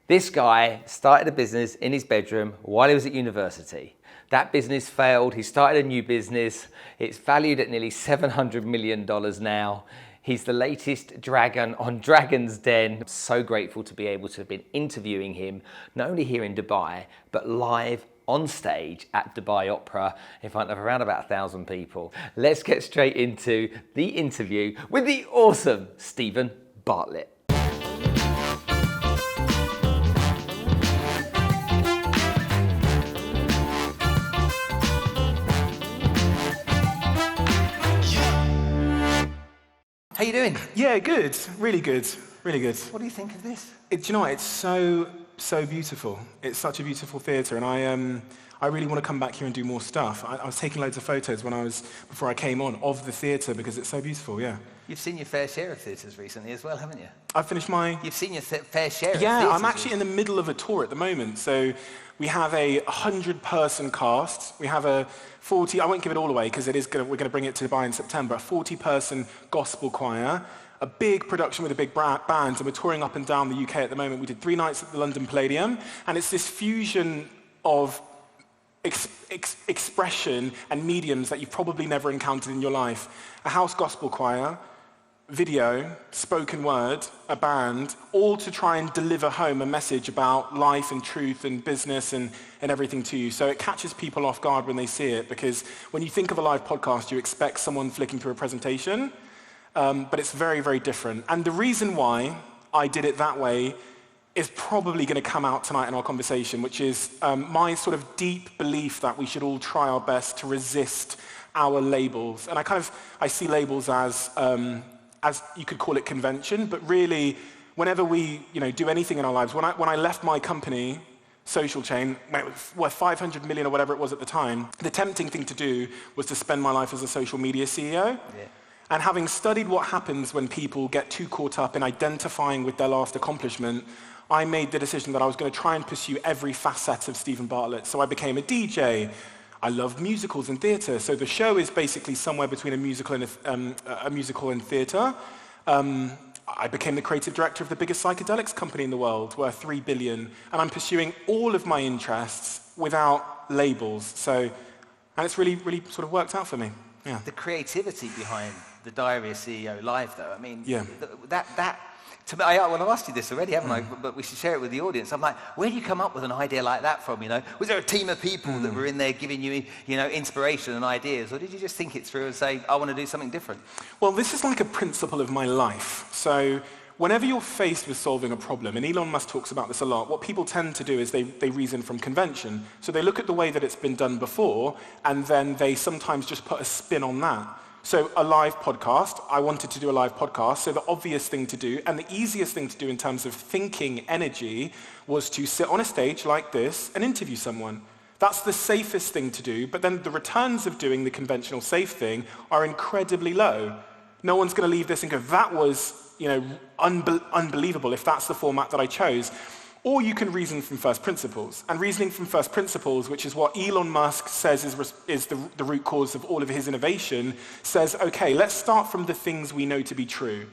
This guy started a business in his bedroom while he was at university. That business failed. He started a new business. It's valued at nearly $700 million now. He's the latest dragon on Dragon's Den. I'm so grateful to be able to have been interviewing him, not only here in Dubai, but live on stage at Dubai Opera in front of around about 1,000 people. Let's get straight into the interview with the awesome Steven Bartlett. How you doing? Yeah, good. Really good. Really good. What do you think of this? Do you know what? It's so beautiful. It's such a beautiful theatre, and I really want to come back here and do more stuff. I was taking loads of photos before I came on of the theatre because it's so beautiful. Yeah. You've seen your fair share of theatres recently as well, haven't you? I've finished my. You've seen your fair share of theatres. Yeah, I'm actually in the middle of a tour at the moment. So we have a 100-person cast. We have a 40. I won't give it all away because we're going to bring it to Dubai in September. A 40-person gospel choir. A big production with a big band, and we're touring up and down the UK at the moment. We did 3 nights at the London Palladium, and it's this fusion of expression and mediums that you've probably never encountered in your life. A house gospel choir, video, spoken word, a band, all to try and deliver home a message about life and truth and business and everything to you. So it catches people off guard when they see it, because when you think of a live podcast, you expect someone flicking through a presentation. But it's very, very different. And the reason why I did it that way is probably going to come out tonight in our conversation, which is my sort of deep belief that we should all try our best to resist our labels. And I see labels as you could call it convention, but really, whenever we do anything in our lives, when I left my company, Social Chain, worth 500 million or whatever it was at the time, the tempting thing to do was to spend my life as a social media CEO. Yeah. And having studied what happens when people get too caught up in identifying with their last accomplishment, I made the decision that I was going to try and pursue every facet of Steven Bartlett. So I became a DJ. I loved musicals and theatre. So the show is basically somewhere between a musical and theatre. I became the creative director of the biggest psychedelics company in the world, worth $3 billion. And I'm pursuing all of my interests without labels. And it's really, really sort of worked out for me. Yeah. The creativity behind the Diary of a CEO Live, though, I mean, yeah. that to me, I've asked you this already, haven't I? But we should share it with the audience. I'm like, where do you come up with an idea like that from, Was there a team of people that were in there giving you, inspiration and ideas? Or did you just think it through and say, I want to do something different? Well, this is like a principle of my life. So whenever you're faced with solving a problem, and Elon Musk talks about this a lot, what people tend to do is they reason from convention. So they look at the way that it's been done before, and then they sometimes just put a spin on that. So a live podcast, I wanted to do a live podcast, so the obvious thing to do, and the easiest thing to do in terms of thinking energy, was to sit on a stage like this and interview someone. That's the safest thing to do, but then the returns of doing the conventional safe thing are incredibly low. No one's going to leave this and go, that was unbelievable if that's the format that I chose. Or you can reason from first principles. And reasoning from first principles, which is what Elon Musk says is the root cause of all of his innovation, says, okay, let's start from the things we know to be true.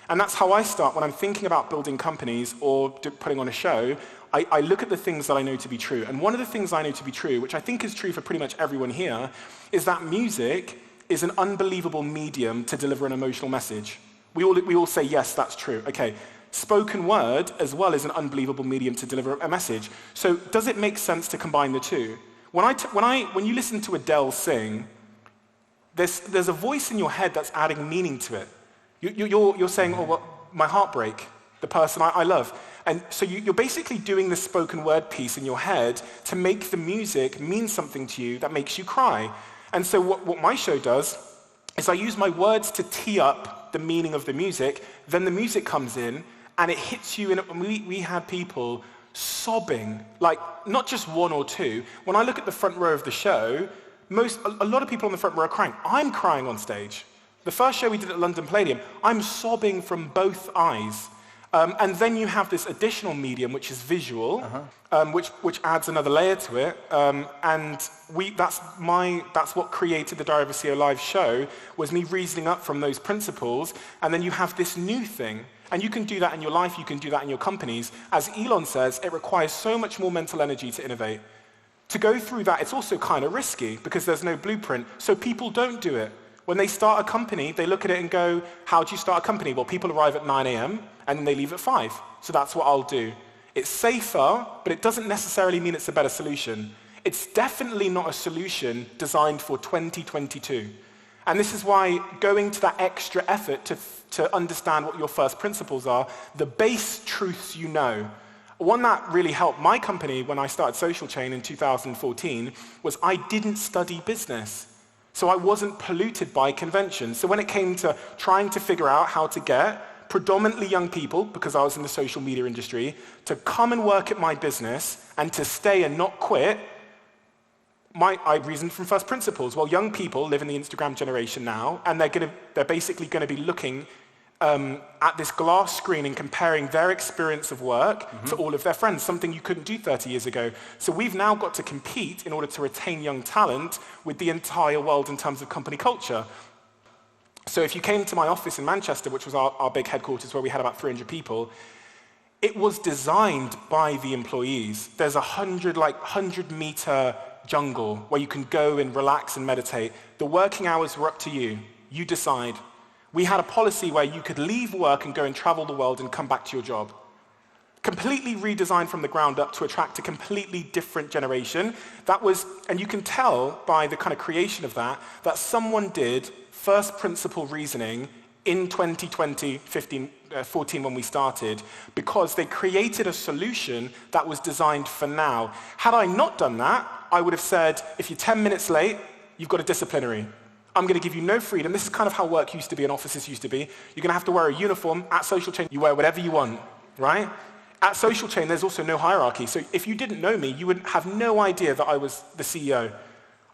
And that's how I start when I'm thinking about building companies or putting on a show. I look at the things that I know to be true. And one of the things I know to be true, which I think is true for pretty much everyone here, is that music is an unbelievable medium to deliver an emotional message. We all say, yes, that's true. Okay. Spoken word as well is an unbelievable medium to deliver a message. So does it make sense to combine the two? When you listen to Adele sing, there's a voice in your head that's adding meaning to it. You're saying, oh, well, my heartbreak, the person I love. And so you're basically doing the spoken word piece in your head to make the music mean something to you that makes you cry. And so what my show does is I use my words to tee up the meaning of the music, then the music comes in, and it hits you, and we had people sobbing, like not just one or two. When I look at the front row of the show, a lot of people on the front row are crying. I'm crying on stage. The first show we did at London Palladium, I'm sobbing from both eyes. And then you have this additional medium, which is visual, which adds another layer to it. And that's what created the Diary of a CEO Live show, was me reasoning up from those principles. And then you have this new thing. And you can do that in your life, you can do that in your companies. As Elon says, it requires so much more mental energy to innovate. To go through that, it's also kind of risky because there's no blueprint, so people don't do it. When they start a company, they look at it and go, how do you start a company? Well, people arrive at 9 a.m. and then they leave at 5. So that's what I'll do. It's safer, but it doesn't necessarily mean it's a better solution. It's definitely not a solution designed for 2022. And this is why going to that extra effort to understand what your first principles are, the base truths you know. One that really helped my company when I started Social Chain in 2014 was I didn't study business. So I wasn't polluted by convention. So when it came to trying to figure out how to get predominantly young people, because I was in the social media industry, to come and work at my business and to stay and not quit, I reasoned from first principles. Well, young people live in the Instagram generation now, and they're basically going to be looking at this glass screen and comparing their experience of work to all of their friends, something you couldn't do 30 years ago. So we've now got to compete in order to retain young talent with the entire world in terms of company culture. So if you came to my office in Manchester, which was our big headquarters where we had about 300 people, it was designed by the employees. There's a 100-meter jungle where you can go and relax and meditate. The working hours were up to you. You decide. We had a policy where you could leave work and go and travel the world and come back to your job. Completely redesigned from the ground up to attract a completely different generation. And you can tell by the kind of creation of that someone did first principle reasoning in 2020, 14 when we started, because they created a solution that was designed for now. Had I not done that, I would have said, if you're 10 minutes late, you've got a disciplinary. I'm going to give you no freedom. This is kind of how work used to be and offices used to be. You're going to have to wear a uniform. At Social Chain, you wear whatever you want, right? At Social Chain, there's also no hierarchy. So if you didn't know me, you would have no idea that I was the CEO.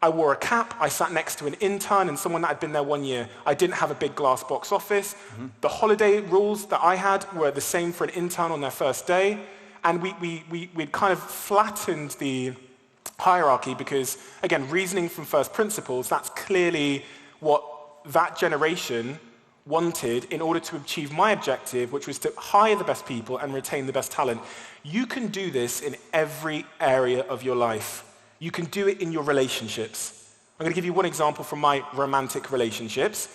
I wore a cap. I sat next to an intern and someone that had been there 1 year. I didn't have a big glass box office. The holiday rules that I had were the same for an intern on their first day. And we'd kind of flattened the hierarchy because, again, reasoning from first principles, that's clearly what that generation wanted in order to achieve my objective, which was to hire the best people and retain the best talent. You can do this in every area of your life. You can do it in your relationships. I'm going to give you one example from my romantic relationships.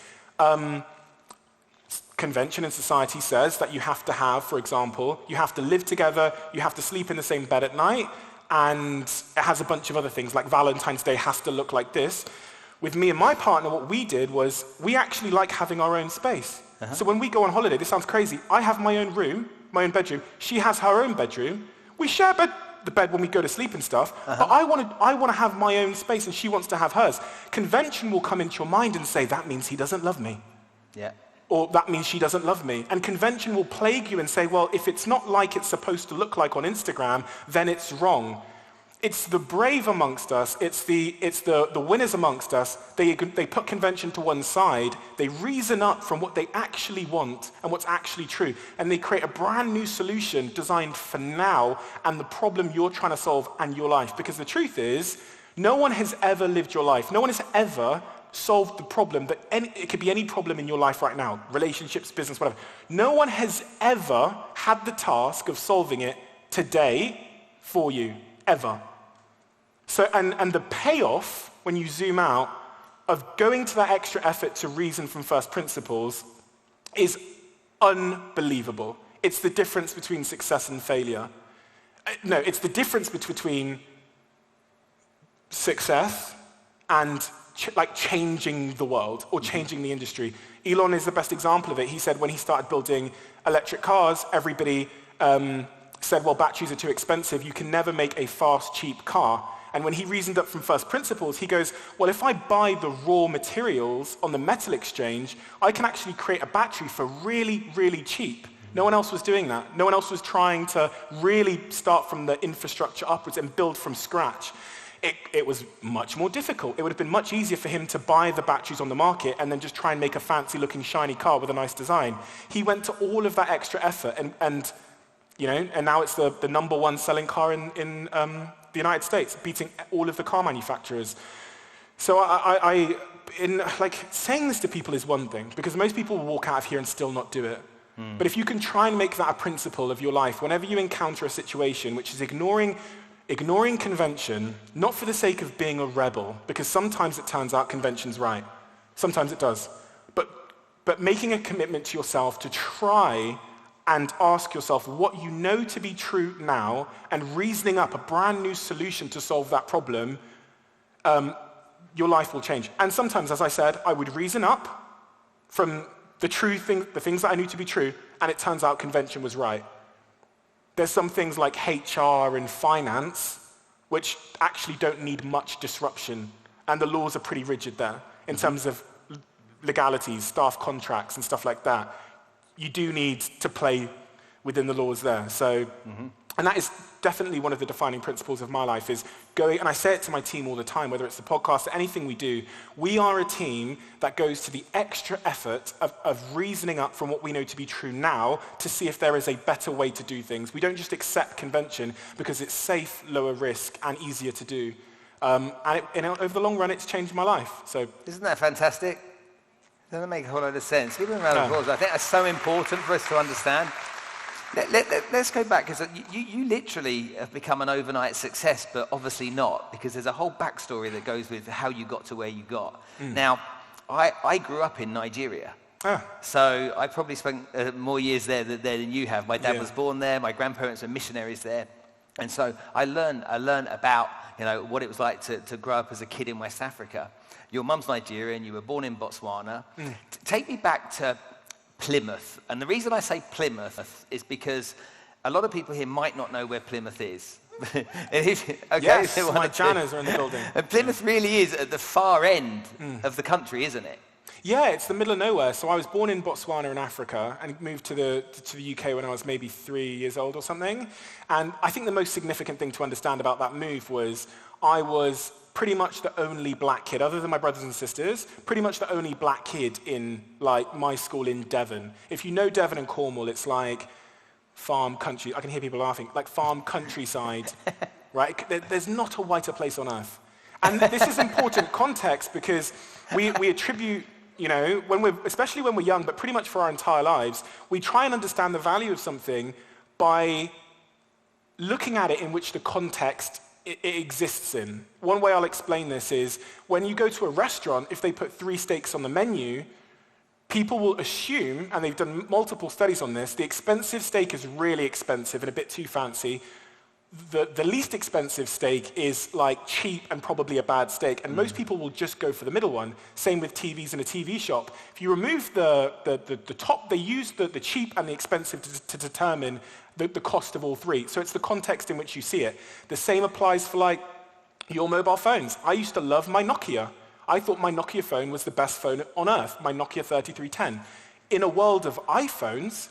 Convention in society says that you have to have, for example, you have to live together, you have to sleep in the same bed at night, and it has a bunch of other things, like Valentine's Day has to look like this. With me and my partner, what we did was we actually like having our own space. So when we go on holiday, this sounds crazy, I have my own room, my own bedroom, she has her own bedroom, we share the bed when we go to sleep and stuff, but I want to have my own space and she wants to have hers. Convention will come into your mind and say, that means he doesn't love me. Yeah. Or that means she doesn't love me. And convention will plague you and say, well, if it's not like it's supposed to look like on Instagram, then it's wrong. It's the brave amongst us, it's the winners amongst us, they put convention to one side, they reason up from what they actually want and what's actually true, and they create a brand new solution designed for now and the problem you're trying to solve and your life. Because the truth is, no one has ever lived your life, no one has ever solved the problem, it could be any problem in your life right now, relationships, business, whatever. No one has ever had the task of solving it today for you, ever. So, and the payoff, when you zoom out, of going to that extra effort to reason from first principles is unbelievable. It's the difference between success and failure. No, it's the difference between success and changing the world or changing the industry. Elon is the best example of it. He said when he started building electric cars, everybody said, well, batteries are too expensive. You can never make a fast, cheap car. And when he reasoned up from first principles, he goes, well, if I buy the raw materials on the metal exchange, I can actually create a battery for really, really cheap. No one else was doing that. No one else was trying to really start from the infrastructure upwards and build from scratch. It was much more difficult. It would have been much easier for him to buy the batteries on the market and then just try and make a fancy-looking, shiny car with a nice design. He went to all of that extra effort, and now it's the number one selling car in the United States, beating all of the car manufacturers. So saying this to people is one thing, because most people will walk out of here and still not do it. But if you can try and make that a principle of your life, whenever you encounter a situation which is ignoring convention, not for the sake of being a rebel, because sometimes it turns out convention's right. Sometimes it does. But making a commitment to yourself to try and ask yourself what you know to be true now and reasoning up a brand new solution to solve that problem, your life will change. And sometimes, as I said, I would reason up from the things that I knew to be true, and it turns out convention was right. There's some things like HR and finance which actually don't need much disruption, and the laws are pretty rigid there in terms of legalities, staff contracts, and stuff like that. You do need to play within the laws there. So, and that is definitely one of the defining principles of my life is going, and I say it to my team all the time, whether it's the podcast or anything we do, we are a team that goes to the extra effort of reasoning up from what we know to be true now to see if there is a better way to do things. We don't just accept convention because it's safe, lower risk, and easier to do. And over the long run, it's changed my life. So, isn't that fantastic? Doesn't make a whole lot of sense. Give them a round of applause. I think that's so important for us to understand. Let's go back, because you literally have become an overnight success, but obviously not, because there's a whole backstory that goes with how you got to where you got. Now, I grew up in Nigeria. So I probably spent more years there than you have. My dad was born there. My grandparents were missionaries there. And so I learned about what it was like to grow up as a kid in West Africa. Your mum's Nigerian, you were born in Botswana. Take me back to Plymouth. And the reason I say Plymouth is because a lot of people here might not know where Plymouth is. Yes, my Janas are in the building. And Plymouth really is at the far end of the country, isn't it? Yeah, it's the middle of nowhere. So I was born in Botswana in Africa and moved to the UK when I was maybe 3 years old or something. And I think the most significant thing to understand about that move was I was pretty much the only black kid, other than my brothers and sisters, pretty much the only black kid in my school in Devon. If you know Devon and Cornwall, it's like farm country. I can hear people laughing, like farm countryside, right? There's not a whiter place on earth. And this is important context because we attribute, especially when we're young, but pretty much for our entire lives, we try and understand the value of something by looking at it in which the context it exists in. One way I'll explain this is when you go to a restaurant, if they put 3 steaks on the menu, people will assume, and they've done multiple studies on this, the expensive steak is really expensive and a bit too fancy. The least expensive steak is like cheap and probably a bad steak, and most people will just go for the middle one. Same with TVs in a TV shop. If you remove the top, they use the cheap and the expensive to determine the cost of all 3. So it's the context in which you see it. The same applies for your mobile phones. I used to love my Nokia. I thought my Nokia phone was the best phone on earth, my Nokia 3310. In a world of iPhones,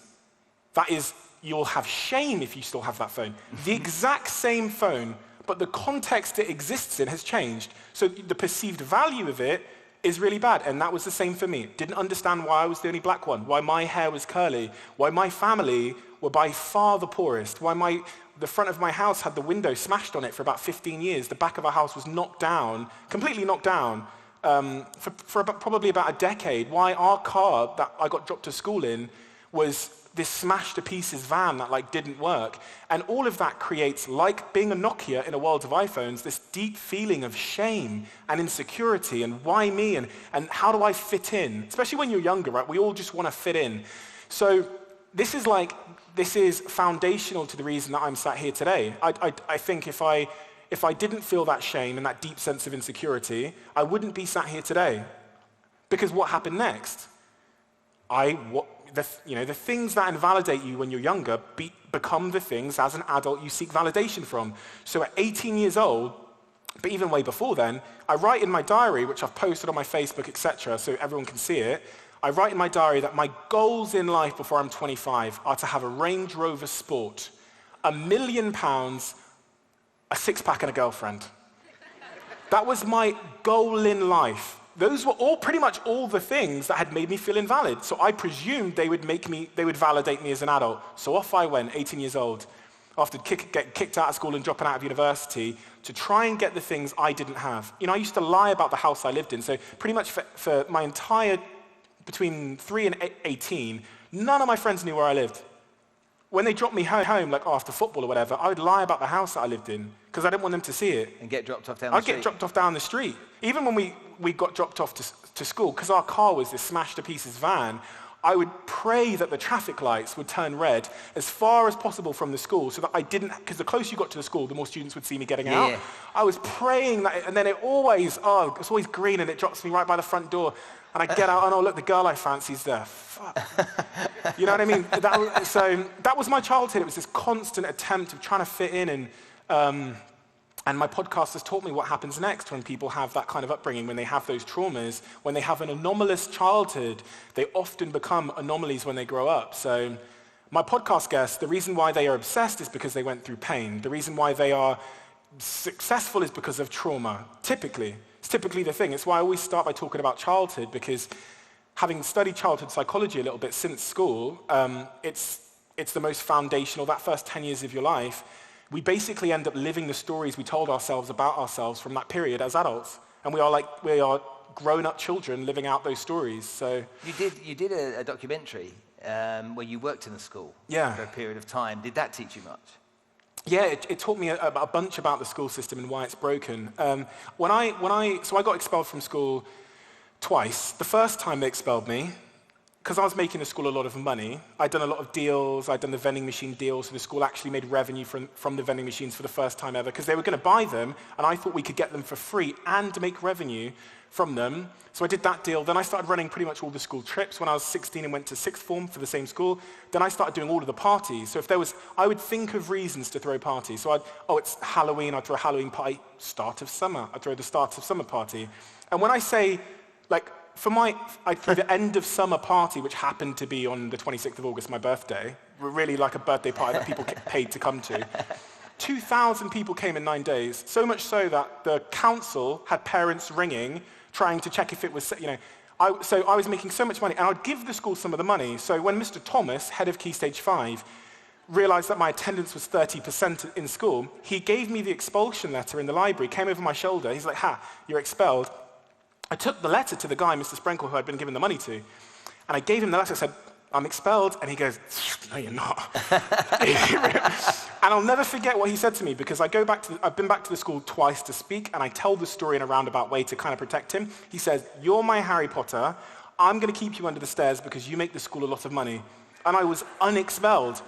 that is, you'll have shame if you still have that phone. The exact same phone, but the context it exists in has changed. So the perceived value of it is really bad, and that was the same for me. Didn't understand why I was the only black one, why my hair was curly, why my family were by far the poorest, why the front of my house had the window smashed on it for about 15 years, the back of our house was knocked down, completely knocked down, for probably about a decade, why our car that I got dropped to school in was this smashed to pieces van that didn't work. And all of that creates, like being a Nokia in a world of iPhones, this deep feeling of shame and insecurity and why me and how do I fit in? Especially when you're younger, right? We all just want to fit in. So this is foundational to the reason that I'm sat here today. I think if I didn't feel that shame and that deep sense of insecurity, I wouldn't be sat here today. Because what happened next? The things that invalidate you when you're younger become the things as an adult you seek validation from. So at 18 years old, but even way before then, I write in my diary, which I've posted on my Facebook, etc., so everyone can see it. I write in my diary that my goals in life before I'm 25 are to have a Range Rover Sport, £1 million, a six-pack and a girlfriend. That was my goal in life. Those were pretty much all the things that had made me feel invalid. So I presumed they would validate me as an adult. So off I went, 18 years old, after getting kicked out of school and dropping out of university, to try and get the things I didn't have. I used to lie about the house I lived in. So pretty much for my entire, between 3 and 18, None of my friends knew where I lived. When they dropped me home, like after football or whatever, I would lie about the house that I lived in because I didn't want them to see it. And get dropped off down the street? I'd get dropped off down the street. Even when we got dropped off to school, because our car was this smashed-to-pieces van, I would pray that the traffic lights would turn red as far as possible from the school so that I didn't, because the closer you got to the school, the more students would see me getting out. Yeah. I was praying that, and then it's always green and it drops me right by the front door. And I get out and, oh, look, the girl I fancy's there. Fuck. You know what I mean? So that was my childhood. It was this constant attempt of trying to fit in. And my podcast has taught me what happens next when people have that kind of upbringing, when they have those traumas, when they have an anomalous childhood, they often become anomalies when they grow up. So my podcast guests, the reason why they are obsessed is because they went through pain. The reason why they are successful is because of trauma, typically. It's typically the thing. It's why I always start by talking about childhood, because having studied childhood psychology a little bit since school, it's the most foundational. That first 10 years of your life, we basically end up living the stories we told ourselves about ourselves from that period as adults. And we are grown-up children living out those stories. So you did a documentary where you worked in a school Yeah. for a period of time. Did that teach you much? Yeah, it taught me a bunch about the school system and why it's broken. So I got expelled from school twice. The first time they expelled me, because I was making the school a lot of money, I'd done a lot of deals, I'd done the vending machine deals, so the school actually made revenue from the vending machines for the first time ever, because they were going to buy them, and I thought we could get them for free and make revenue from them. So I did that deal. Then I started running pretty much all the school trips when I was 16 and went to sixth form for the same school. Then I started doing all of the parties. So I would think of reasons to throw parties. So it's Halloween, I'd throw a Halloween party. Start of summer, I'd throw the start of summer party. And when I say, like, I'd throw the end of summer party, which happened to be on the 26th of August, my birthday, really like a birthday party that people paid to come to. 2,000 people came in 9 days, so much so that the council had parents ringing, trying to check if it was, so I was making so much money, and I'd give the school some of the money. So when Mr. Thomas, head of Key Stage 5, realized that my attendance was 30% in school, he gave me the expulsion letter in the library, came over my shoulder, he's like, you're expelled. I took the letter to the guy, Mr. Sprinkle, who I'd been given the money to, and I gave him the letter. I said, I'm expelled, and he goes, no, you're not. And I'll never forget what he said to me, because I've been back to the school twice to speak, and I tell the story in a roundabout way to kind of protect him. He says, you're my Harry Potter. I'm going to keep you under the stairs because you make the school a lot of money. And I was unexpelled.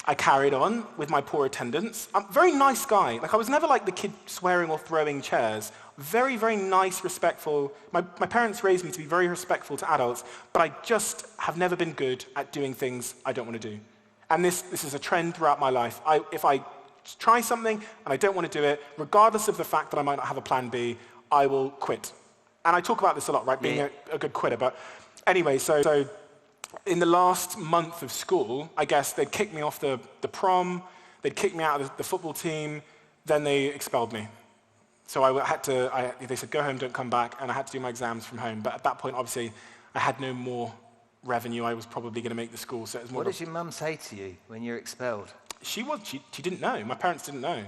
I carried on with my poor attendance. I'm a very nice guy. Like, I was never like the kid swearing or throwing chairs. Very, very nice, respectful. My parents raised me to be very respectful to adults, but I just have never been good at doing things I don't want to do. And this is a trend throughout my life. If I try something and I don't want to do it, regardless of the fact that I might not have a plan B, I will quit. And I talk about this a lot, right? Being a good quitter. But anyway, so in the last month of school, I guess they'd kicked me off the prom, they'd kicked me out of the football team, then they expelled me. So they said, go home, don't come back, and I had to do my exams from home. But at that point, obviously, I had no more revenue. I was probably going to make the school. So it was more. What does your mum say to you when you're expelled? She didn't know. My parents didn't know.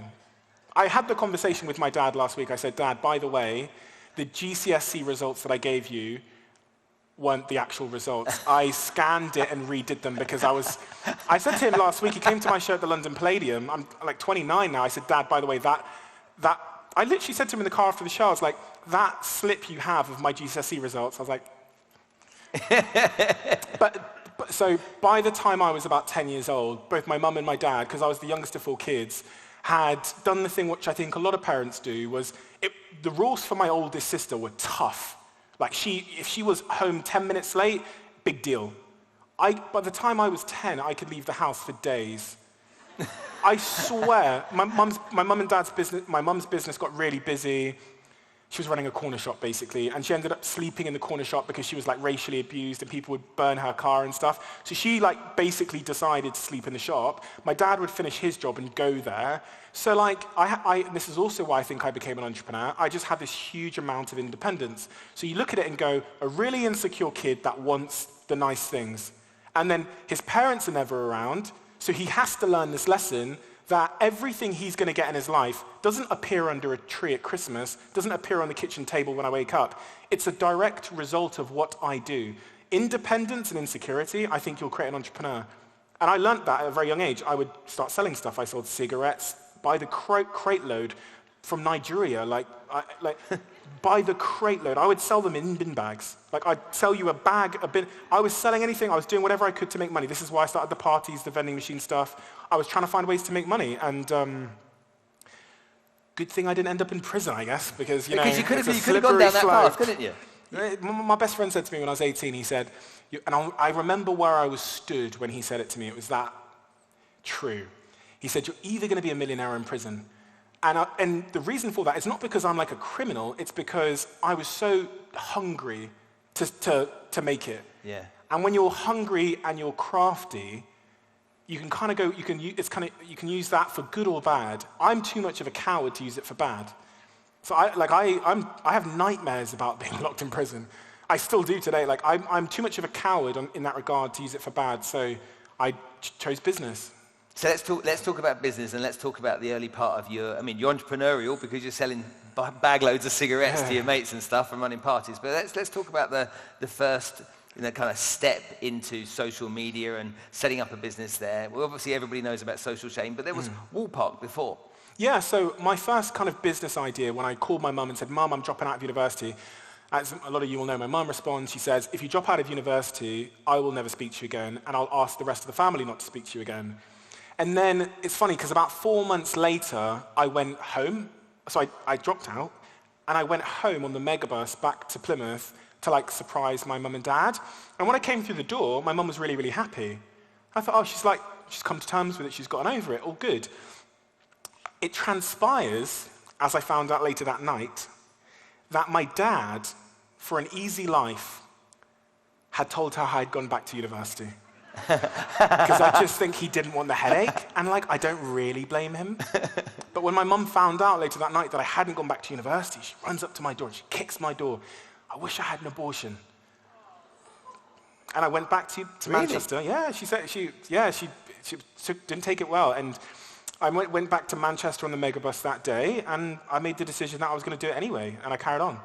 I had the conversation with my dad last week. I said, Dad, by the way, the GCSE results that I gave you weren't the actual results. I scanned it and redid them because I said to him last week, he came to my show at the London Palladium. I'm like 29 now. I said, Dad, by the way, that I literally said to him in the car after the show, I was like, that slip you have of my GCSE results, I was like, so by the time I was about 10 years old, both my mum and my dad, because I was the youngest of 4 kids, had done the thing which I think a lot of parents do, the rules for my oldest sister were tough. Like, if she was home 10 minutes late, big deal. By the time I was 10, I could leave the house for days. I swear, my mum and dad's business, my mum's business got really busy. She was running a corner shop, basically, and she ended up sleeping in the corner shop because she was, like, racially abused and people would burn her car and stuff. So she, like, basically decided to sleep in the shop. My dad would finish his job and go there. So, like, this is also why I think I became an entrepreneur. I just had this huge amount of independence. So you look at it and go, a really insecure kid that wants the nice things. And then his parents are never around, so he has to learn this lesson that everything he's going to get in his life doesn't appear under a tree at Christmas, doesn't appear on the kitchen table when I wake up. It's a direct result of what I do. independence and insecurity, I think you'll create an entrepreneur. And I learned that at a very young age. I would start selling stuff. I sold cigarettes by the crate load from Nigeria, by the crate load. I would sell them in bin bags. Like, I'd sell you a bag, a bin. I was selling anything. I was doing whatever I could to make money. This is why I started the parties, the vending machine stuff. I was trying to find ways to make money. And good thing I didn't end up in prison, I guess, because, you could have gone down that path, couldn't you? My best friend said to me when I was 18, he said, and I remember where I was stood when he said it to me. It was that true. He said, you're either going to be a millionaire or in prison. And the reason for that is not because I'm like a criminal, it's because I was so hungry to make it. Yeah. And when you're hungry and you're crafty, you can kind of go, you can use that for good or bad. I'm too much of a coward to use it for bad. So I have nightmares about being locked in prison. I still do today. Like, I'm too much of a coward in that regard to use it for bad. So I chose business. So let's talk about business, and let's talk about the early part of you're entrepreneurial because you're selling bag loads of cigarettes to your mates and stuff and running parties. But let's talk about the first kind of step into social media and setting up a business there. Well, obviously everybody knows about social chain, but there was Wallpark before. Yeah, so my first kind of business idea when I called my mum and said, Mum, I'm dropping out of university. As a lot of you will know, my mum responds, she says, if you drop out of university, I will never speak to you again, and I'll ask the rest of the family not to speak to you again. And then it's funny, because about 4 months later, I went home. So I dropped out, and I went home on the megabus back to Plymouth to surprise my mum and dad. And when I came through the door, my mum was really, really happy. I thought, oh, she's come to terms with it, she's gotten over it, all good. It transpires, as I found out later that night, that my dad, for an easy life, had told her I had gone back to university. Because I just think he didn't want the headache, and I don't really blame him. But when my mum found out later that night that I hadn't gone back to university, she runs up to my door, she kicks my door. I wish I had an abortion. And I went back to Really? Manchester. Yeah, she said she didn't take it well, and I went back to Manchester on the megabus that day, and I made the decision that I was going to do it anyway, and I carried on,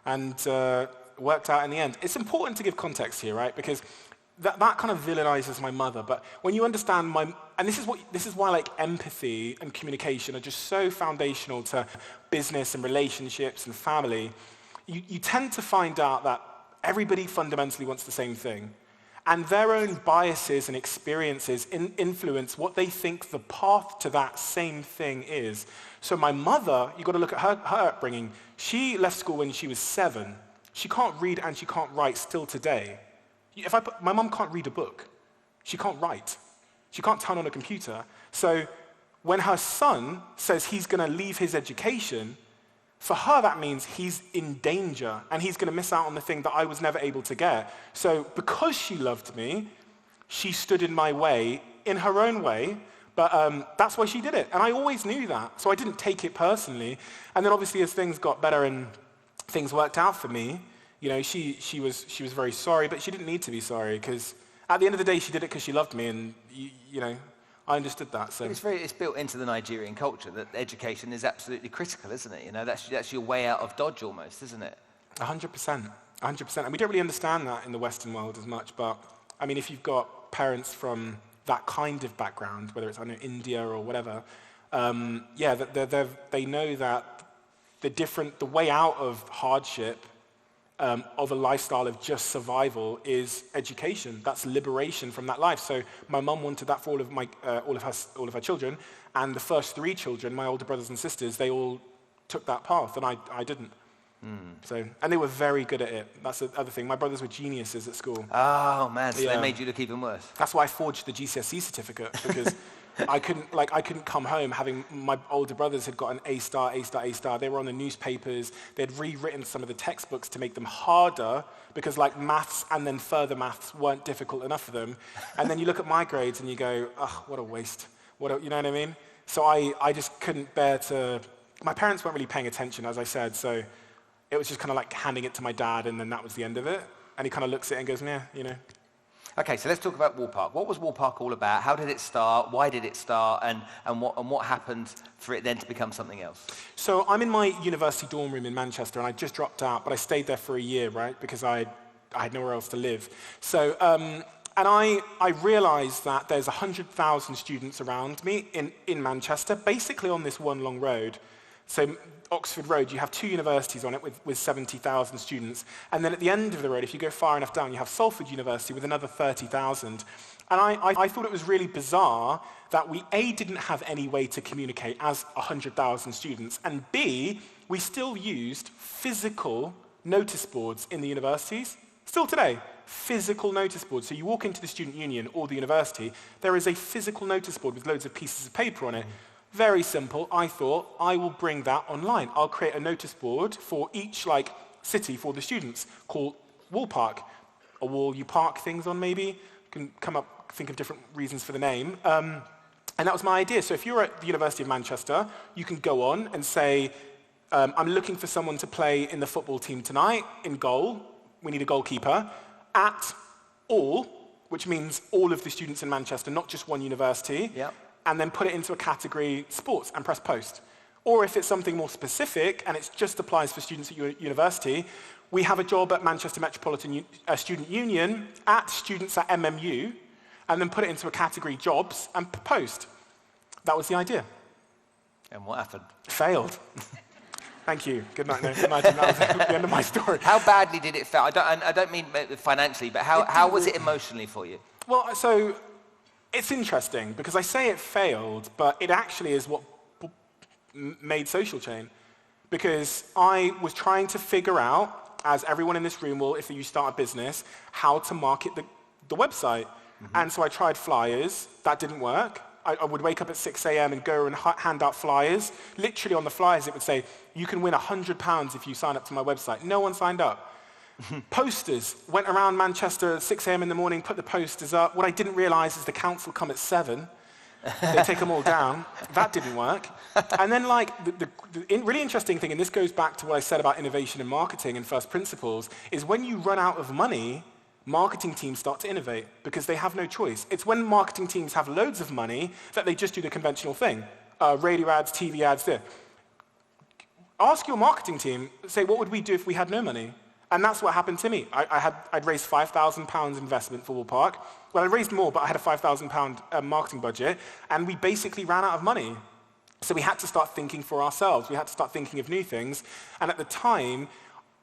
and worked out in the end. It's important to give context here, right? Because that kind of villainizes my mother, but when you understand and this is why empathy and communication are just so foundational to business and relationships and family, you tend to find out that everybody fundamentally wants the same thing. And their own biases and experiences influence what they think the path to that same thing is. So my mother, you've got to look at her upbringing. She left school when she was 7. She can't read and she can't write still today. My mum can't read a book. She can't write. She can't turn on a computer. So when her son says he's going to leave his education, for her that means he's in danger and he's going to miss out on the thing that I was never able to get. So because she loved me, she stood in my way in her own way, but that's why she did it. And I always knew that, so I didn't take it personally. And then obviously as things got better and things worked out for me, she was very sorry, but she didn't need to be sorry, because at the end of the day, she did it because she loved me, and I understood that. So it's built into the Nigerian culture that education is absolutely critical, isn't it? That's your way out of Dodge almost, isn't it? 100%, 100%. And we don't really understand that in the Western world as much, but I mean, if you've got parents from that kind of background, whether it's India or whatever, they know that the way out of hardship, of a lifestyle of just survival, is education. That's liberation from that life. So my mum wanted that for all of her children, and the first 3 children, my older brothers and sisters, they all took that path, and I didn't. So, and they were very good at it. That's the other thing. My brothers were geniuses at school. Oh man, so they made you look even worse. That's why I forged the GCSE certificate, because I couldn't come home having my older brothers had got an A star. They were on the newspapers. They'd rewritten some of the textbooks to make them harder because maths and then further maths weren't difficult enough for them. And then you look at my grades and you go, oh, what a waste. You know what I mean? So I just couldn't bear to. My parents weren't really paying attention, as I said, so it was just kind of handing it to my dad, and then that was the end of it. And he kind of looks at it and goes, yeah, Okay, so let's talk about Wallpark. What was Wallpark all about? How did it start? Why did it start? And what happened for it then to become something else? So I'm in my university dorm room in Manchester, and I just dropped out, but I stayed there for a year, right? Because I I had nowhere else to live. So, and I realized that there's 100,000 students around me in Manchester, basically on this one long road. So Oxford Road, you have 2 universities on it with 70,000 students. And then at the end of the road, if you go far enough down, you have Salford University with another 30,000. And I thought it was really bizarre that we, A, didn't have any way to communicate as 100,000 students, and B, we still used physical notice boards in the universities. Still today, physical notice boards. So you walk into the student union or the university, there is a physical notice board with loads of pieces of paper on it. Very simple. I thought, I will bring that online. I'll create a notice board for each city for the students called Wallpark. A wall you park things on, maybe. You can think of different reasons for the name. And that was my idea. So if you're at the University of Manchester, you can go on and say, I'm looking for someone to play in the football team tonight, in goal. We need a goalkeeper. At all, which means all of the students in Manchester, not just one university. Yep. And then put it into a category sports and press post. Or if it's something more specific and it just applies for students at your university, we have a job at Manchester Metropolitan Student Union at students at MMU, and then put it into a category jobs and post. That was the idea. And what happened? Failed. Thank you. Good night. No, good night. That was the end of my story. How badly did it fail? I don't mean financially, but how was it emotionally for you? Well, so it's interesting because I say it failed, but it actually is what made Social Chain. Because I was trying to figure out, as everyone in this room will if you start a business, how to market the website. Mm-hmm. And so I tried flyers. That didn't work. I would wake up at 6 a.m. and go and hand out flyers. Literally on the flyers it would say, you can win £100 if you sign up to my website. No one signed up. Posters. Went around Manchester at 6 a.m. in the morning, put the posters up. What I didn't realize is the council come at 7. They take them all down. That didn't work. And then the really interesting thing, and this goes back to what I said about innovation and marketing and first principles, is when you run out of money, marketing teams start to innovate because they have no choice. It's when marketing teams have loads of money that they just do the conventional thing. Radio ads, TV ads, there. Ask your marketing team, say, what would we do if we had no money? And that's what happened to me. I'd raised £5,000 investment for Wallpark. Well, I raised more, but I had a £5,000 marketing budget, and we basically ran out of money. So we had to start thinking for ourselves. We had to start thinking of new things. And at the time,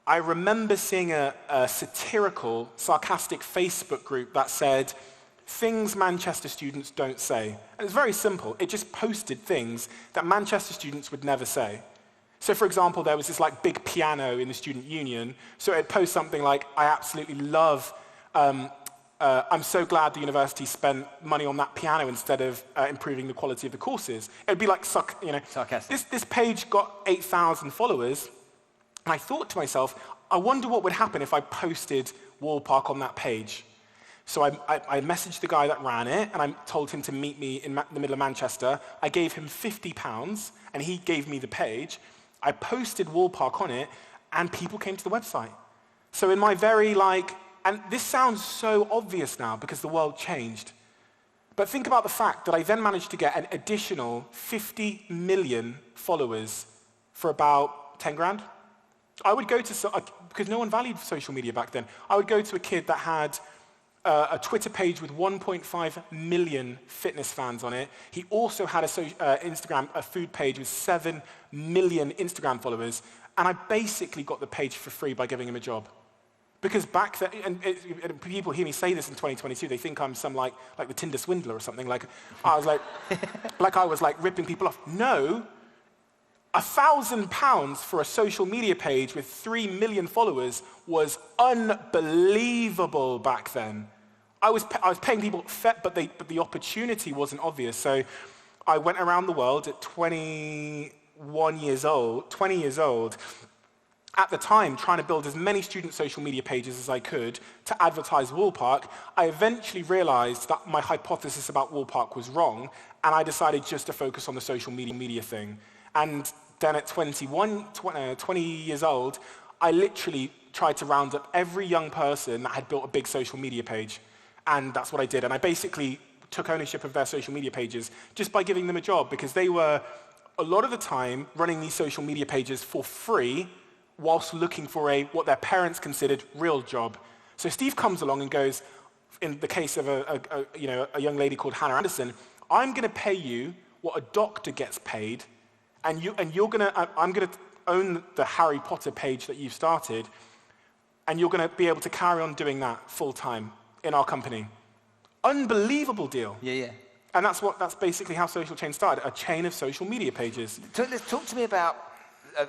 I remember seeing a satirical, sarcastic Facebook group that said, things Manchester students don't say. And it's very simple. It just posted things that Manchester students would never say. So for example, there was this big piano in the student union. So it'd post something like, I absolutely love, I'm so glad the university spent money on that piano instead of improving the quality of the courses. It'd be sarcastic. This page got 8,000 followers. And I thought to myself, I wonder what would happen if I posted Wallpark on that page. So I messaged the guy that ran it, and I told him to meet me in the middle of Manchester. I gave him £50, and he gave me the page. I posted Wallpark on it, and people came to the website. So in my very and this sounds so obvious now because the world changed. But think about the fact that I then managed to get an additional 50 million followers for about 10 grand. I would go to, because no one valued social media back then, I would go to a kid that had a Twitter page with 1.5 million fitness fans on it. He also had a food page with 7 million Instagram followers, and I basically got the page for free by giving him a job. Because back then, and people hear me say this in 2022, they think I'm some like the Tinder swindler or something. I was ripping people off. No. £1,000 for a social media page with 3 million followers was unbelievable back then. I was paying people, but the opportunity wasn't obvious. So I went around the world at 20 years old, at the time trying to build as many student social media pages as I could to advertise Wallpark. I eventually realized that my hypothesis about Wallpark was wrong, and I decided just to focus on the social media thing. And then at 20 years old, I literally tried to round up every young person that had built a big social media page. And that's what I did. And I basically took ownership of their social media pages just by giving them a job, because they were, a lot of the time, running these social media pages for free whilst looking for what their parents considered real job. So Steve comes along and goes, in the case of a young lady called Hannah Anderson, I'm going to pay you what a doctor gets paid, and I'm going to own the Harry Potter page that you've started, and you're going to be able to carry on doing that full time in our company. Unbelievable deal. Yeah. And that's basically how Social Chain started, a chain of social media pages. Talk to me about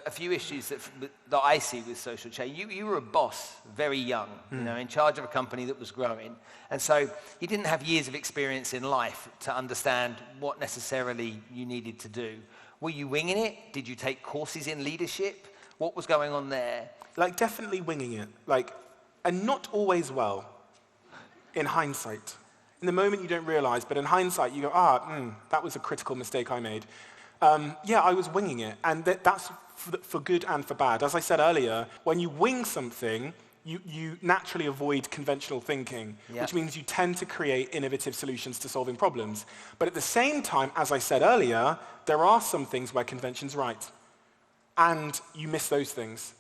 a few issues that I see with Social Chain. You were a boss very young, in charge of a company that was growing. And so you didn't have years of experience in life to understand what necessarily you needed to do. Were you winging it? Did you take courses in leadership? What was going on there? Definitely winging it. And not always well, in hindsight. In the moment you don't realize, but in hindsight you go, that was a critical mistake I made. I was winging it, and that's for good and for bad. As I said earlier, when you wing something, you naturally avoid conventional thinking, which means you tend to create innovative solutions to solving problems. But at the same time, as I said earlier, there are some things where convention's right, and you miss those things.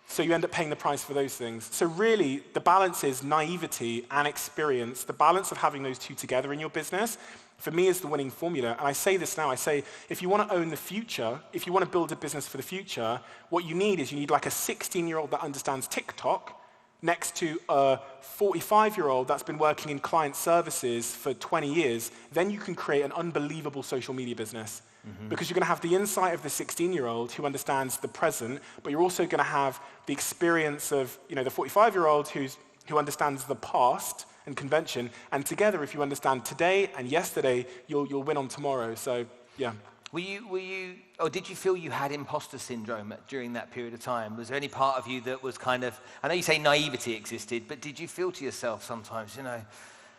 So you end up paying the price for those things. So really, the balance is naivety and experience. The balance of having those two together in your business, for me, is the winning formula. And I say this now, I say, if you want to own the future, if you want to build a business for the future, what you need like a 16-year-old that understands TikTok next to a 45-year-old that's been working in client services for 20 years. Then you can create an unbelievable social media business. Because you're going to have the insight of the 16-year-old who understands the present, but you're also going to have the experience of the 45-year-old who understands the past and convention. And together, if you understand today and yesterday, you'll win on tomorrow. So, yeah. Were you, or did you feel you had imposter syndrome during that period of time? Was there any part of you that was kind of, I know you say naivety existed, but did you feel to yourself sometimes, am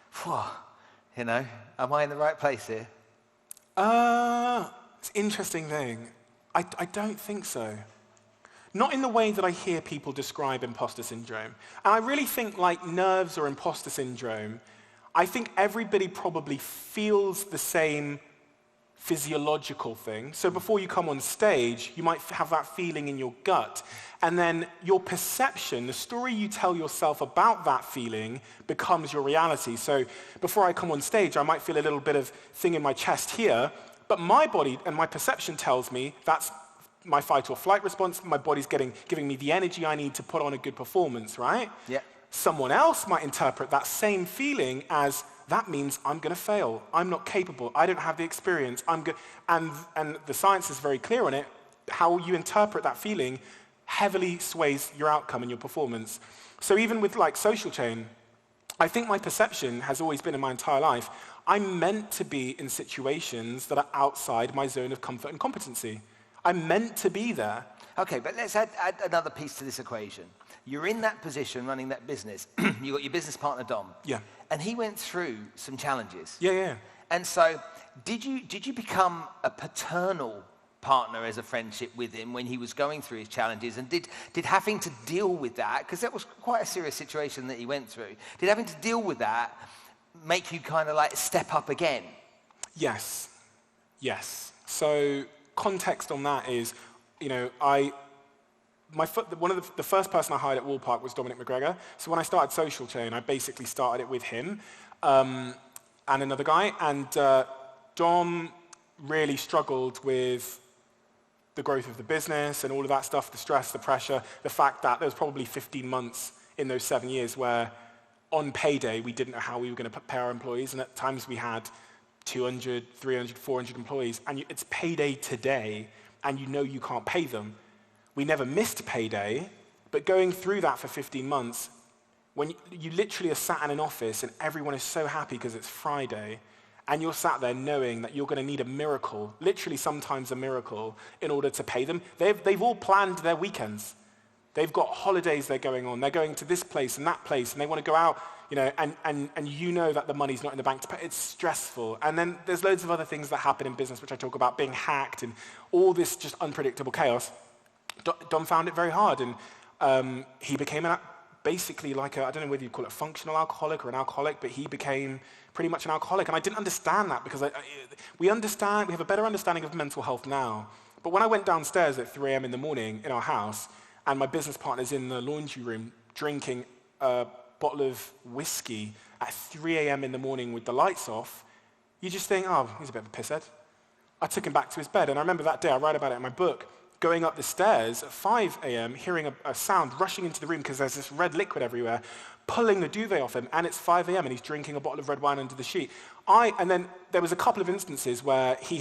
I in the right place here? It's an interesting thing. I don't think so. Not in the way that I hear people describe imposter syndrome. And I really think like nerves or imposter syndrome, I think everybody probably feels the same physiological thing. So before you come on stage, you might have that feeling in your gut. And then your perception, the story you tell yourself about that feeling becomes your reality. So before I come on stage, I might feel a little bit of thing in my chest here, but my body and my perception tells me that's my fight or flight response. My body's giving me the energy I need to put on a good performance, right? Yeah. Someone else might interpret that same feeling as that means I'm going to fail. I'm not capable. I don't have the experience. And the science is very clear on it. How you interpret that feeling heavily sways your outcome and your performance. So even with Social Chain, I think my perception has always been in my entire life, I'm meant to be in situations that are outside my zone of comfort and competency. I'm meant to be there. Okay, but let's add another piece to this equation. You're in that position running that business. You got your business partner, Dom. Yeah. And he went through some challenges. Yeah. And so did you become a paternal partner as a friendship with him when he was going through his challenges? And did having to deal with that, because that was quite a serious situation that he went through, did having to deal with that make you kind of step up again? Yes. So context on that is, the first person I hired at Wallpark was Dominic McGregor. So when I started Social Chain, I basically started it with him and another guy. And Dom really struggled with the growth of the business and all of that stuff, the stress, the pressure, the fact that there was probably 15 months in those 7 years where on payday, we didn't know how we were going to pay our employees. And at times we had 200, 300, 400 employees. And it's payday today, and you can't pay them. We never missed payday, but going through that for 15 months, when you literally are sat in an office and everyone is so happy because it's Friday, and you're sat there knowing that you're going to need a miracle, literally sometimes a miracle, in order to pay them. They've all planned their weekends. They've got holidays they're going on. They're going to this place and that place, and they want to go out, and you know that the money's not in the bank to pay. It's stressful. And then there's loads of other things that happen in business, which I talk about, being hacked and all this just unpredictable chaos. Dom found it very hard, and he became basically I don't know whether you call it a functional alcoholic or an alcoholic, but he became pretty much an alcoholic. And I didn't understand that because we have a better understanding of mental health now. But when I went downstairs at 3 a.m. in the morning in our house, and my business partner's in the laundry room drinking a bottle of whiskey at 3 a.m. in the morning with the lights off, you just think, oh, he's a bit of a pisshead. I took him back to his bed, and I remember that day, I write about it in my book, going up the stairs at 5 a.m., hearing a sound, rushing into the room because there's this red liquid everywhere, pulling the duvet off him, and it's 5 a.m., and he's drinking a bottle of red wine under the sheet. And then there was a couple of instances where he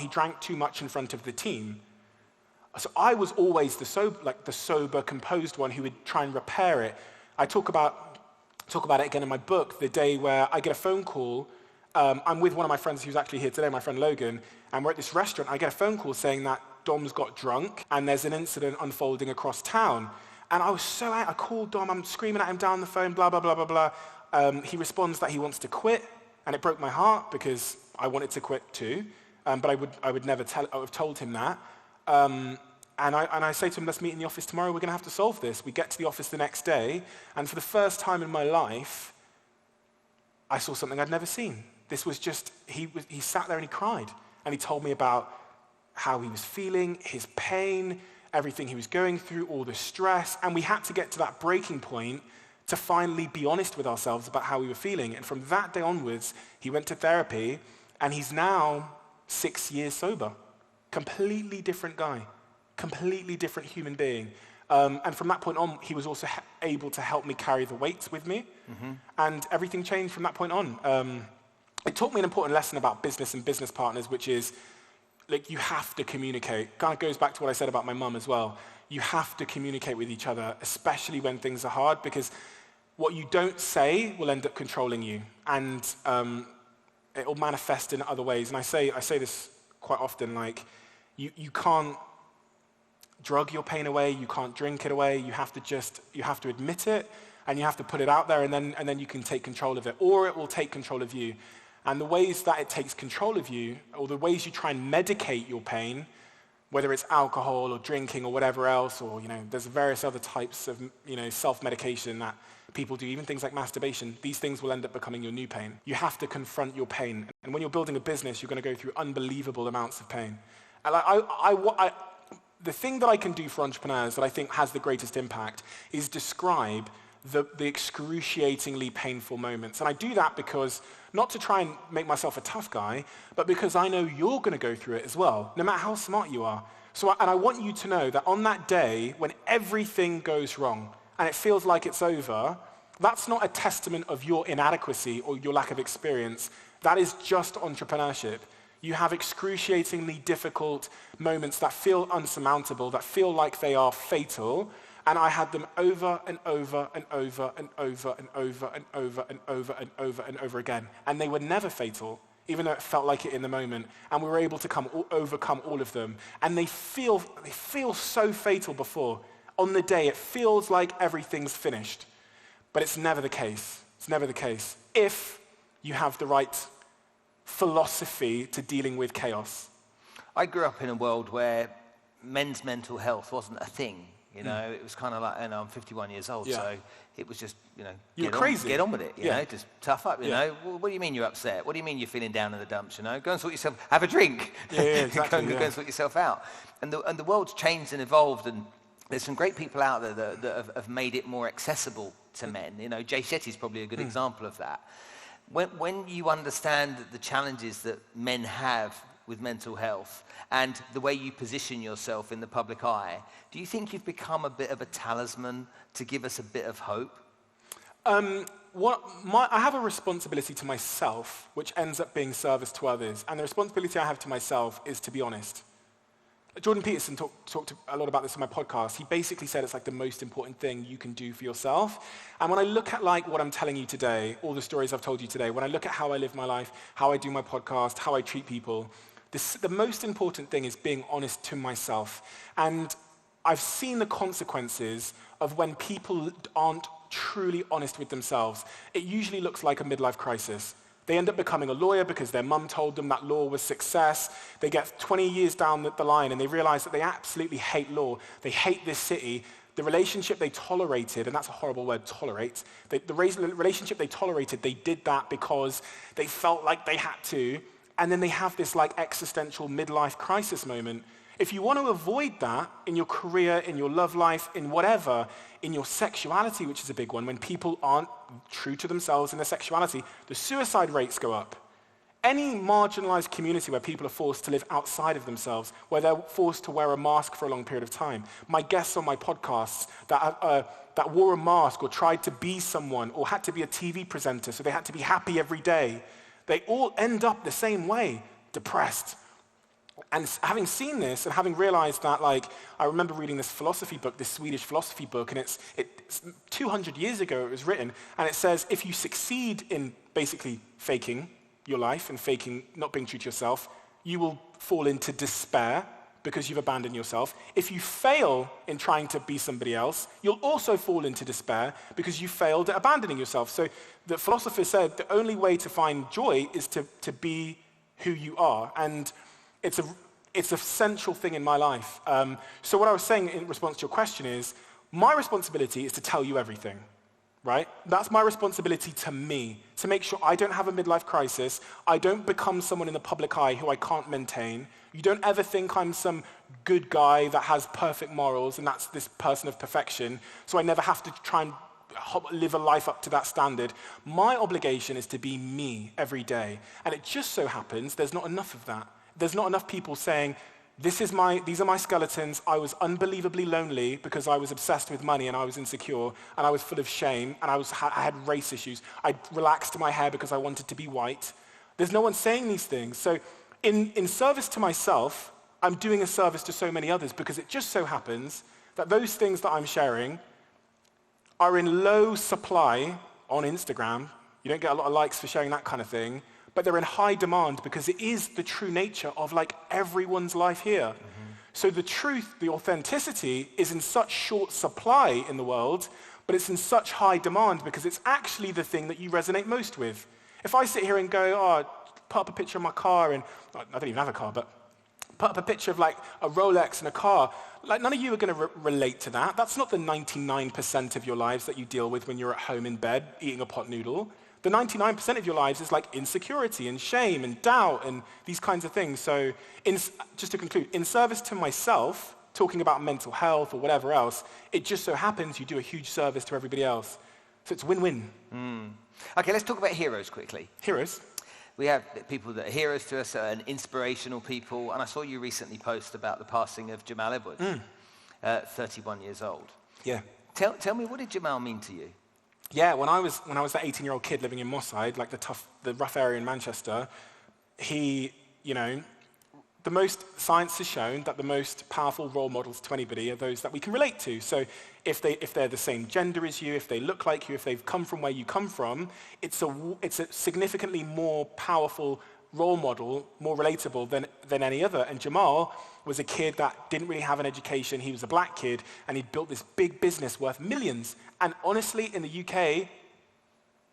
drank too much in front of the team. So I was always the sober, composed one who would try and repair it. I talk about it again in my book, the day where I get a phone call. I'm with one of my friends who's actually here today, my friend Logan, and we're at this restaurant. I get a phone call saying that Dom's got drunk and there's an incident unfolding across town. And I was so out. I called Dom, I'm screaming at him down the phone, blah, blah, blah, blah, blah. He responds that he wants to quit, and it broke my heart because I wanted to quit too, but I would never have told him that. And I say to him, let's meet in the office tomorrow, we're going to have to solve this. We get to the office the next day, and for the first time in my life, I saw something I'd never seen. This was just, he sat there and he cried, and he told me about how he was feeling, his pain, everything he was going through, all the stress, and we had to get to that breaking point to finally be honest with ourselves about how we were feeling. And from that day onwards, he went to therapy, and he's now 6 years sober. Completely different guy, completely different human being. And from that point on, he was also able to help me carry the weights with me, and everything changed from that point on. It taught me an important lesson about business and business partners, which is, like, you have to communicate. Kind of goes back to what I said about my mum as well. You have to communicate with each other, especially when things are hard, because what you don't say will end up controlling you, and it will manifest in other ways. And I say this quite often, like, you can't drug your pain away, you can't drink it away, you have to admit it, and you have to put it out there, and then you can take control of it, or it will take control of you. And the ways that it takes control of you, or the ways you try and medicate your pain, whether it's alcohol or drinking or whatever else, or, there's various other types of, self-medication that people do, even things like masturbation, these things will end up becoming your new pain. You have to confront your pain. And when you're building a business, you're going to go through unbelievable amounts of pain. And the thing that I can do for entrepreneurs that I think has the greatest impact is describe the excruciatingly painful moments. And I do that because, not to try and make myself a tough guy, but because I know you're going to go through it as well, no matter how smart you are. And I want you to know that on that day, when everything goes wrong and it feels like it's over, that's not a testament of your inadequacy or your lack of experience. That is just entrepreneurship. You have excruciatingly difficult moments that feel unsurmountable, that feel like they are fatal, and I had them over and over and over and over and over and over and over and over and over again. And they were never fatal, even though it felt like it in the moment. And we were able to overcome all of them. And they feel so fatal before. On the day, it feels like everything's finished. But it's never the case. It's never the case. If you have the right philosophy to dealing with chaos. I grew up in a world where men's mental health wasn't a thing. It was kind of like, I'm 51 years old, so it was just, You're crazy. Get on with it, just tough up, Well, what do you mean you're upset? What do you mean you're feeling down in the dumps, Go and sort yourself, have a drink. Exactly. Go and sort yourself out. And the world's changed and evolved, and there's some great people out there that have made it more accessible to men. Jay Shetty's probably a good example of that. When you understand the challenges that men have with mental health and the way you position yourself in the public eye, do you think you've become a bit of a talisman to give us a bit of hope? I have a responsibility to myself, which ends up being service to others. And the responsibility I have to myself is to be honest. Jordan Peterson talked a lot about this on my podcast. He basically said it's like the most important thing you can do for yourself. And when I look at what I'm telling you today, all the stories I've told you today, when I look at how I live my life, how I do my podcast, how I treat people, the most important thing is being honest to myself. And I've seen the consequences of when people aren't truly honest with themselves. It usually looks like a midlife crisis. They end up becoming a lawyer because their mum told them that law was success. They get 20 years down the line and they realize that they absolutely hate law. They hate this city. The relationship they tolerated, and that's a horrible word, tolerate, the relationship they tolerated, they did that because they felt like they had to, and then they have this existential midlife crisis moment. If you want to avoid that in your career, in your love life, in whatever, in your sexuality, which is a big one, when people aren't true to themselves in their sexuality, the suicide rates go up. Any marginalized community where people are forced to live outside of themselves, where they're forced to wear a mask for a long period of time. My guests on my podcasts that wore a mask or tried to be someone or had to be a TV presenter, so they had to be happy every day, they all end up the same way, depressed. And having seen this and having realized that, like, I remember reading this philosophy book, this Swedish philosophy book, and it's 200 years ago it was written, and it says if you succeed in basically faking your life and faking not being true to yourself, you will fall into despair because you've abandoned yourself. If you fail in trying to be somebody else, you'll also fall into despair because you failed at abandoning yourself. So the philosopher said the only way to find joy is to be who you are. And it's a central thing in my life. So what I was saying in response to your question is, my responsibility is to tell you everything, right? That's my responsibility to me, to make sure I don't have a midlife crisis, I don't become someone in the public eye who I can't maintain. You don't ever think I'm some good guy that has perfect morals and that's this person of perfection, so I never have to try and live a life up to that standard. My obligation is to be me every day. And it just so happens there's not enough of that. There's not enough people saying, these are my skeletons. I was unbelievably lonely because I was obsessed with money and I was insecure and I was full of shame and I had race issues. I relaxed my hair because I wanted to be white. There's no one saying these things. So in service to myself, I'm doing a service to so many others because it just so happens that those things that I'm sharing are in low supply on Instagram. You don't get a lot of likes for sharing that kind of thing. But they're in high demand because it is the true nature of like everyone's life here. Mm-hmm. So the truth, the authenticity is in such short supply in the world, but it's in such high demand because it's actually the thing that you resonate most with. If I sit here and go, put up a picture of my car, and I don't even have a car, but put up a picture of like a Rolex and a car, like none of you are going to relate to that. That's not the 99% of your lives that you deal with when you're at home in bed eating a pot noodle. The 99% of your lives is like insecurity and shame and doubt and these kinds of things. So just to conclude, in service to myself, talking about mental health or whatever else, it just so happens you do a huge service to everybody else. So it's win-win. Okay, let's talk about heroes quickly. Heroes? We have people that are heroes to us and inspirational people. And I saw you recently post about the passing of Jamal Edwards, 31 years old. Yeah. Tell me, what did Jamal mean to you? Yeah, when I was that 18-year-old kid living in Moss Side, like the rough area in Manchester, the most science has shown that the most powerful role models to anybody are those that we can relate to. So if they're the same gender as you, if they look like you, if they've come from where you come from, it's a significantly more powerful role model, more relatable than any other. And Jamal was a kid that didn't really have an education. He was a black kid, and he built this big business worth millions. And honestly, in the UK,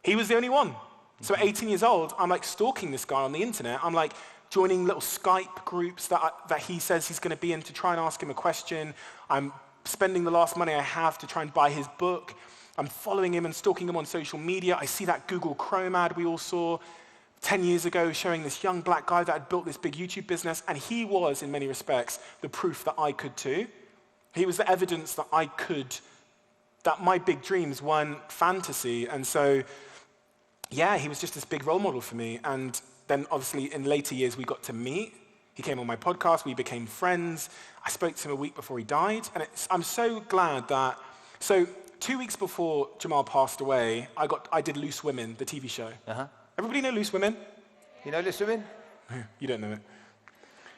he was the only one. So at 18 years old, I'm like stalking this guy on the internet. I'm like joining little Skype groups that he says he's going to be in to try and ask him a question. I'm spending the last money I have to try and buy his book. I'm following him and stalking him on social media. I see that Google Chrome ad we all saw 10 years ago showing this young black guy that had built this big YouTube business, and he was, in many respects, the proof that I could too. He was the evidence that I could, that my big dreams weren't fantasy. And so, yeah, he was just this big role model for me. And then obviously in later years we got to meet. He came on my podcast, we became friends. I spoke to him a week before he died. And I'm so glad that, so 2 weeks before Jamal passed away, I did Loose Women, the TV show. Uh-huh. Everybody know Loose Women? You know Loose Women? You don't know it.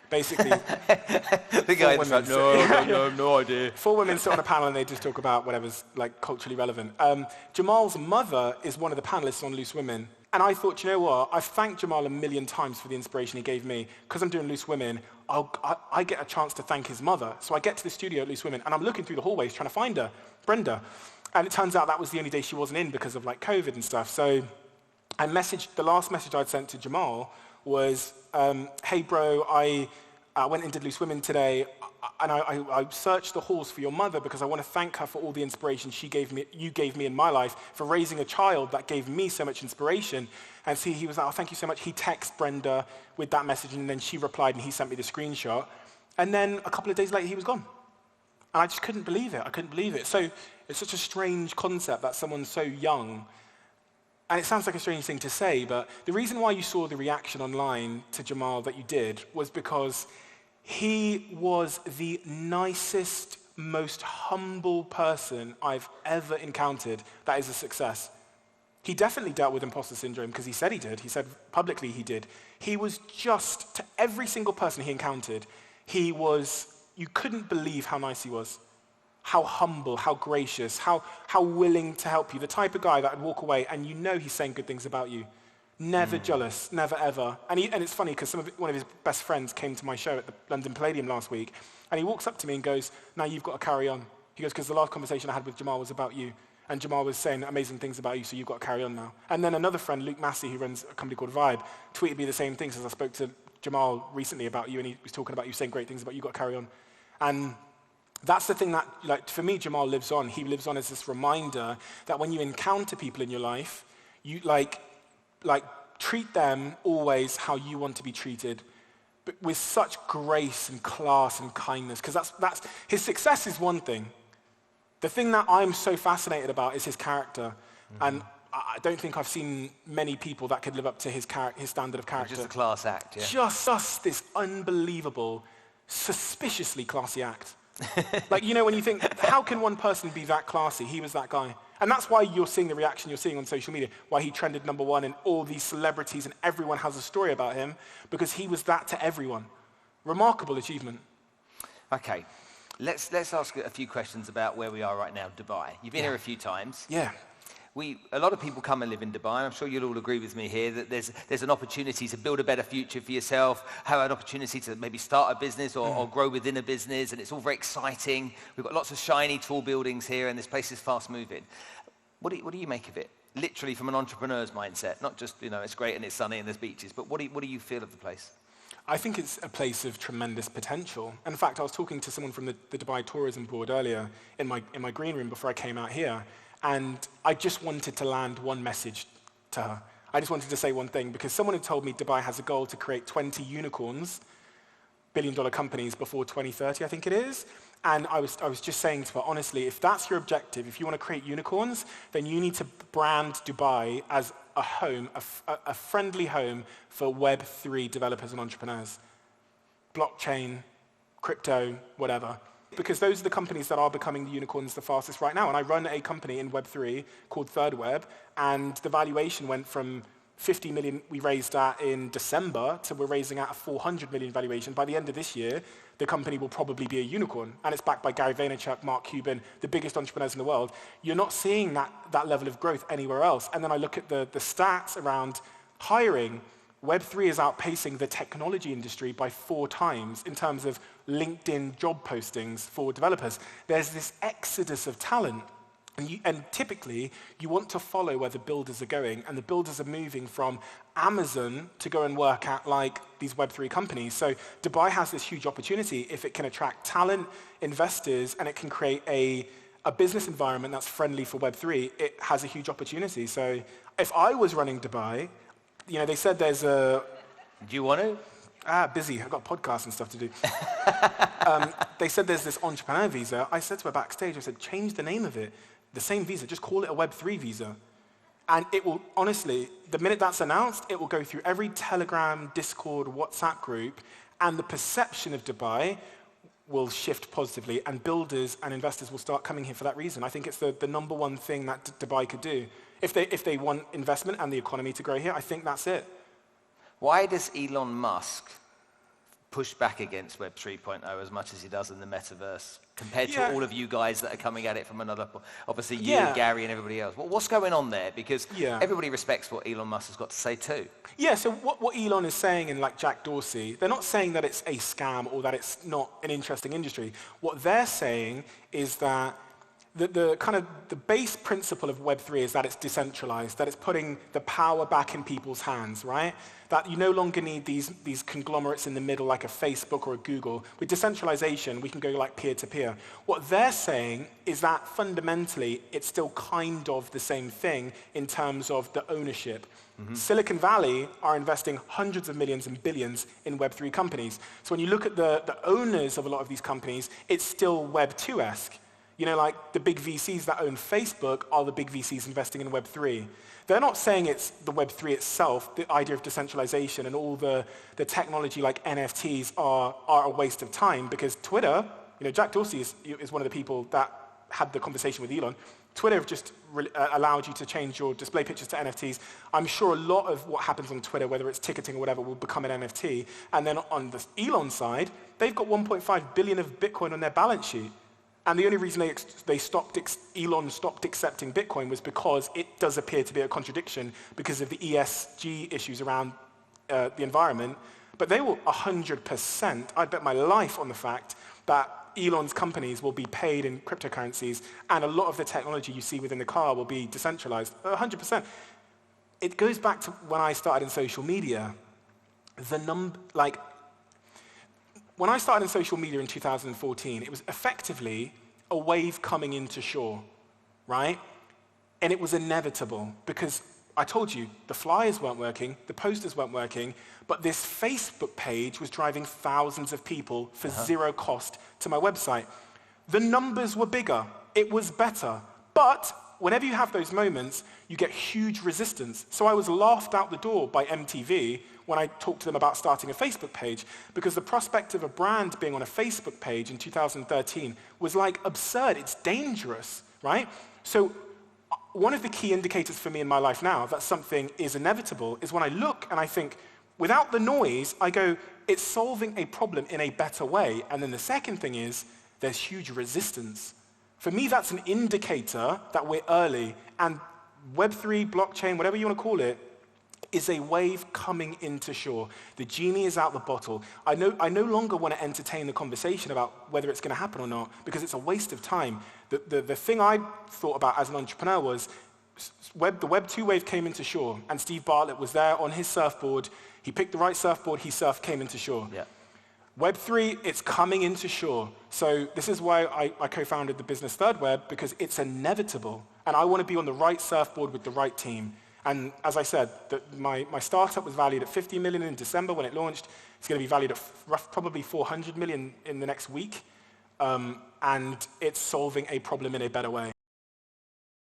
Basically, the guy that's like, no idea. 4 women sit on a panel and they just talk about whatever's like culturally relevant. Jamal's mother is one of the panelists on Loose Women. And I thought, you know what? I've thanked Jamal a million times for the inspiration he gave me. Because I'm doing Loose Women, I get a chance to thank his mother. So I get to the studio at Loose Women and I'm looking through the hallways trying to find her, Brenda. And it turns out that was the only day she wasn't in because of like COVID and stuff. So the last message I'd sent to Jamal was, hey bro, I went and did Loose Women today, and I searched the halls for your mother because I want to thank her for all the inspiration you gave me in my life, for raising a child that gave me so much inspiration. And see, he was like, oh, thank you so much. He texted Brenda with that message, and then she replied, and he sent me the screenshot. And then a couple of days later, he was gone. And I just couldn't believe it. I couldn't believe it. So it's such a strange concept that someone so young, and it sounds like a strange thing to say, but the reason why you saw the reaction online to Jamal that you did was because he was the nicest, most humble person I've ever encountered that is a success. He definitely dealt with imposter syndrome because he said he did. He said publicly he did. He was just, to every single person he encountered, you couldn't believe how nice he was. How humble, how gracious, how willing to help you. The type of guy that would walk away and you know he's saying good things about you. Never jealous, never ever. And it's funny because one of his best friends came to my show at the London Palladium last week, and he walks up to me and goes, "Now you've got to carry on." He goes, "Because the last conversation I had with Jamal was about you, and Jamal was saying amazing things about you, so you've got to carry on now." And then another friend, Luke Massey, who runs a company called Vibe, tweeted me the same thing, says, "I spoke to Jamal recently about you, and he was talking about you, saying great things about you, you've got to carry on." And that's the thing that, like, for me, Jamal lives on. He lives on as this reminder that when you encounter people in your life, you like treat them always how you want to be treated, but with such grace and class and kindness. Because that's his success is one thing. The thing that I'm so fascinated about is his character, and I don't think I've seen many people that could live up to his standard of character. Just a class act, yeah. Just this unbelievable, suspiciously classy act. Like, you know, when you think, how can one person be that classy? He was that guy. And that's why you're seeing the reaction you're seeing on social media, why he trended #1 and all these celebrities and everyone has a story about him, because he was that to everyone. Remarkable achievement. Okay, let's ask a few questions about where we are right now, Dubai. You've been here a few times. Yeah. A lot of people come and live in Dubai, and I'm sure you'll all agree with me here that there's an opportunity to build a better future for yourself, have an opportunity to maybe start a business or grow within a business, and it's all very exciting. We've got lots of shiny, tall buildings here, and this place is fast moving. What do you make of it? Literally from an entrepreneur's mindset, not just, it's great and it's sunny and there's beaches, but what do you feel of the place? I think it's a place of tremendous potential. In fact, I was talking to someone from the Dubai Tourism Board earlier in my green room before I came out here, and I just wanted to land one message to her. I just wanted to say one thing, because someone had told me Dubai has a goal to create 20 unicorns, billion-dollar companies, before 2030, I think it is. And I was just saying to her, honestly, if that's your objective, if you want to create unicorns, then you need to brand Dubai as a home, a friendly home for Web3 developers and entrepreneurs. Blockchain, crypto, whatever. Because those are the companies that are becoming the unicorns the fastest right now. And I run a company in Web3 called Third Web, and the valuation went from 50 million we raised at in December to we're raising at a 400 million valuation. By the end of this year, the company will probably be a unicorn. And it's backed by Gary Vaynerchuk, Mark Cuban, the biggest entrepreneurs in the world. You're not seeing that level of growth anywhere else. And then I look at the stats around hiring. Web3 is outpacing the technology industry by 4 times in terms of LinkedIn job postings for developers. There's this exodus of talent. And typically, you want to follow where the builders are going, and the builders are moving from Amazon to go and work at like these Web3 companies. So Dubai has this huge opportunity if it can attract talent, investors, and it can create a business environment that's friendly for Web3. It has a huge opportunity. So if I was running Dubai, they said there's a... Do you want to? Busy. I've got podcasts and stuff to do. They said there's this entrepreneur visa. I said to her backstage, I said, change the name of it. The same visa, just call it a Web3 visa. And it will, honestly, the minute that's announced, it will go through every Telegram, Discord, WhatsApp group, and the perception of Dubai will shift positively, and builders and investors will start coming here for that reason. I think it's the number one thing that Dubai could do. If they want investment and the economy to grow here, I think that's it. Why does Elon Musk push back against Web 3.0 as much as he does in the metaverse, compared to all of you guys that are coming at it from another, obviously you, Gary, and everybody else? What's going on there? Because everybody respects what Elon Musk has got to say too. Yeah, so what Elon is saying, and like Jack Dorsey, they're not saying that it's a scam or that it's not an interesting industry. What they're saying is that The kind of the base principle of Web3 is that it's decentralized, that it's putting the power back in people's hands, right? That you no longer need these conglomerates in the middle like a Facebook or a Google. With decentralization, we can go like peer-to-peer. What they're saying is that fundamentally, it's still kind of the same thing in terms of the ownership. Silicon Valley are investing hundreds of millions and billions in Web3 companies. So when you look at the owners of a lot of these companies, it's still Web2-esque. You know, like the big VCs that own Facebook are the big VCs investing in Web3. They're not saying it's the Web3 itself, the idea of decentralization and all the technology like NFTs are a waste of time, because Twitter, you know, Jack Dorsey is one of the people that had the conversation with Elon. Twitter have just allowed you to change your display pictures to NFTs. I'm sure a lot of what happens on Twitter, whether it's ticketing or whatever, will become an NFT. And then on the Elon side, they've got 1.5 billion of Bitcoin on their balance sheet. And the only reason Elon stopped accepting Bitcoin was because it does appear to be a contradiction because of the ESG issues around the environment. But they will 100%, I'd bet my life on the fact that Elon's companies will be paid in cryptocurrencies, and a lot of the technology you see within the car will be decentralized, 100%. It goes back to when I started in social media. When I started in social media in 2014, it was effectively a wave coming into shore, right? And it was inevitable because I told you, the flyers weren't working, the posters weren't working, but this Facebook page was driving thousands of people for zero cost to my website. The numbers were bigger, it was better, but whenever you have those moments, you get huge resistance. So I was laughed out the door by MTV when I talked to them about starting a Facebook page, because the prospect of a brand being on a Facebook page in 2013 was like absurd, it's dangerous, right? So one of the key indicators for me in my life now that something is inevitable is when I look and I think, without the noise, I go, it's solving a problem in a better way. And then the second thing is, there's huge resistance. For me, that's an indicator that we're early, and Web3, blockchain, whatever you want to call it, is a wave coming into shore. The genie is out the bottle. I no longer want to entertain the conversation about whether it's going to happen or not, because it's a waste of time. The thing I thought about as an entrepreneur was the Web2 wave came into shore, and Steve Bartlett was there on his surfboard. He picked the right surfboard, he surfed, came into shore. Yeah. Web3, it's coming into shore. So this is why I co-founded the business Third Web, because it's inevitable. And I want to be on the right surfboard with the right team. And as I said, my startup was valued at 50 million in December when it launched. It's going to be valued at probably 400 million in the next week. And it's solving a problem in a better way.